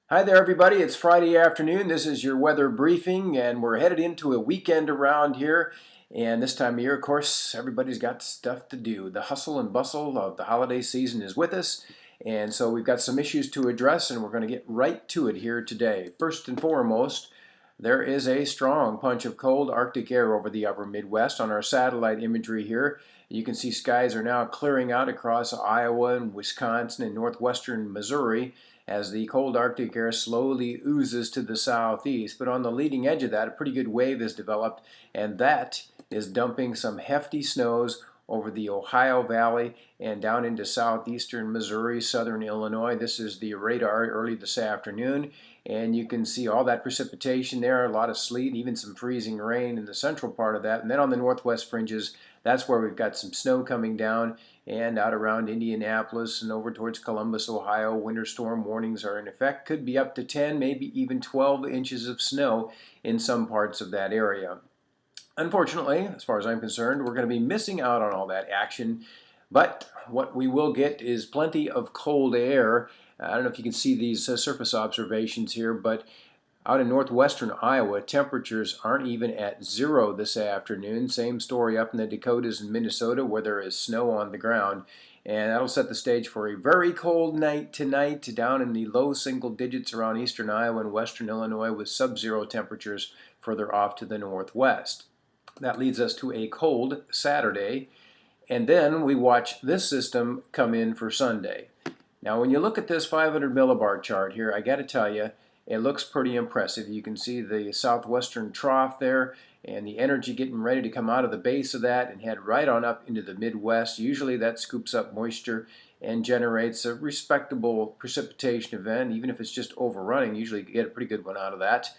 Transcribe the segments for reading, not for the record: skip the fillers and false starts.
Hi there, everybody. It's Friday afternoon. This is your weather briefing, and we're headed into a weekend around here. And this time of year, of course, everybody's got stuff to do. The hustle and bustle of the holiday season is with us. And so we've got some issues to address, and we're going to get right to it here today. First and foremost, there is a strong punch of cold Arctic air over the upper Midwest. On our satellite imagery here, you can see skies are now clearing out across Iowa and Wisconsin and northwestern Missouri as the cold Arctic air slowly oozes to the southeast. But on the leading edge of that, a pretty good wave has developed, and that is dumping some hefty snows over the Ohio Valley and down into southeastern Missouri, southern Illinois. This is the radar early this afternoon, and you can see all that precipitation there, a lot of sleet, even some freezing rain in the central part of that. And then on the northwest fringes, that's where we've got some snow coming down, and out around Indianapolis and over towards Columbus, Ohio, winter storm warnings are in effect. Could be up to 10, maybe even 12 inches of snow in some parts of that area. Unfortunately, as far as I'm concerned, we're going to be missing out on all that action, but what we will get is plenty of cold air. I don't know if you can see these surface observations here, but out in northwestern Iowa, temperatures aren't even at zero this afternoon. Same story up in the Dakotas and Minnesota where there is snow on the ground. And that'll set the stage for a very cold night tonight, down in the low single digits around eastern Iowa and western Illinois, with sub-zero temperatures further off to the northwest. That leads us to a cold Saturday, and then we watch this system come in for Sunday. Now when you look at this 500 millibar chart here, I got to tell you, it looks pretty impressive. You can see the southwestern trough there and the energy getting ready to come out of the base of that and head right on up into the Midwest. Usually that scoops up moisture and generates a respectable precipitation event. Even if it's just overrunning, usually you get a pretty good one out of that.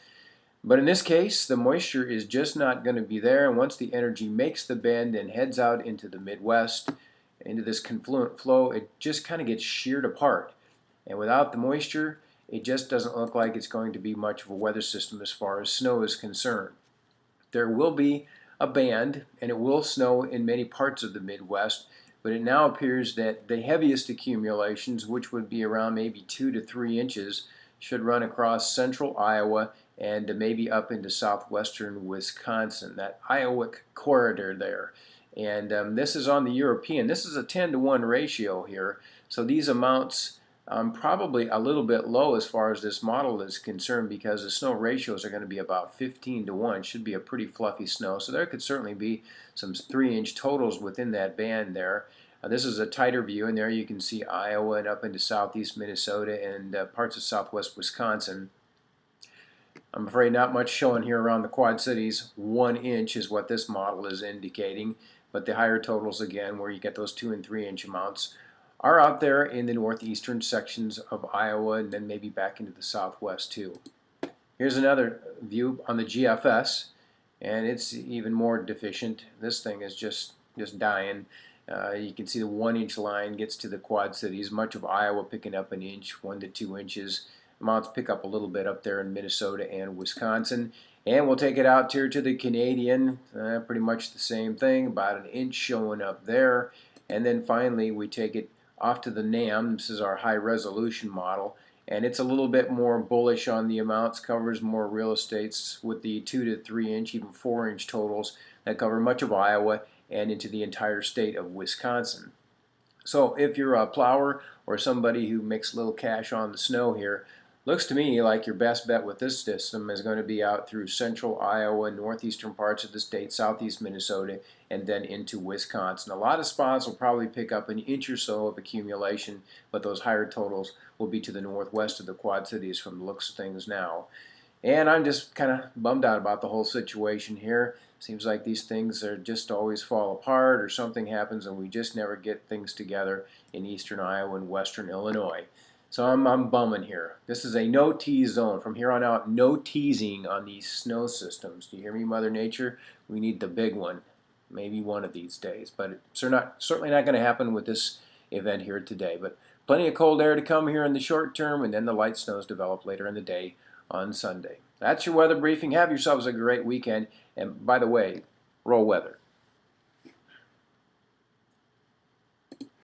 But in this case, the moisture is just not going to be there, and once the energy makes the bend and heads out into the Midwest, into this confluent flow, it just kind of gets sheared apart. And without the moisture, it just doesn't look like it's going to be much of a weather system as far as snow is concerned. There will be a band, and it will snow in many parts of the Midwest, but it now appears that the heaviest accumulations, which would be around maybe 2 to 3 inches, should run across central Iowa and maybe up into southwestern Wisconsin, that Iowa corridor there. And this is on the European. This is a 10-to-1 ratio here, so these amounts probably a little bit low as far as this model is concerned, because the snow ratios are going to be about 15-to-1. Should be a pretty fluffy snow, so there could certainly be some 3-inch totals within that band there. This is a tighter view, and there you can see Iowa and up into southeast Minnesota and parts of southwest Wisconsin. I'm afraid not much showing here around the Quad Cities. 1 inch is what this model is indicating, but the higher totals, again, where you get those 2 and 3 inch amounts, are out there in the northeastern sections of Iowa and then maybe back into the southwest too. Here's another view on the GFS, and it's even more deficient. This thing is just dying. You can see the 1 inch line gets to the Quad Cities, much of Iowa picking up an inch, 1 to 2 inches. Amounts pick up a little bit up there in Minnesota and Wisconsin. And we'll take it out here to the Canadian, pretty much the same thing, about an inch showing up there. And then finally we take it off to the NAM. This is our high resolution model, and it's a little bit more bullish on the amounts, covers more real estates with the 2 to 3 inch, even 4 inch totals that cover much of Iowa and into the entire state of Wisconsin. So if you're a plower or somebody who makes a little cash on the snow here, looks to me like your best bet with this system is going to be out through central Iowa, northeastern parts of the state, southeast Minnesota, and then into Wisconsin. A lot of spots will probably pick up an inch or so of accumulation, but those higher totals will be to the northwest of the Quad Cities from the looks of things now. And I'm just kind of bummed out about the whole situation here. Seems like these things are just always fall apart, or something happens and we just never get things together in eastern Iowa and western Illinois. So I'm bumming here. This is a no-tease zone. From here on out, no teasing on these snow systems. Do you hear me, Mother Nature? We need the big one. Maybe one of these days. But it's certainly not going to happen with this event here today. But plenty of cold air to come here in the short term, and then the light snows develop later in the day on Sunday. That's your weather briefing. Have yourselves a great weekend. And by the way, roll weather.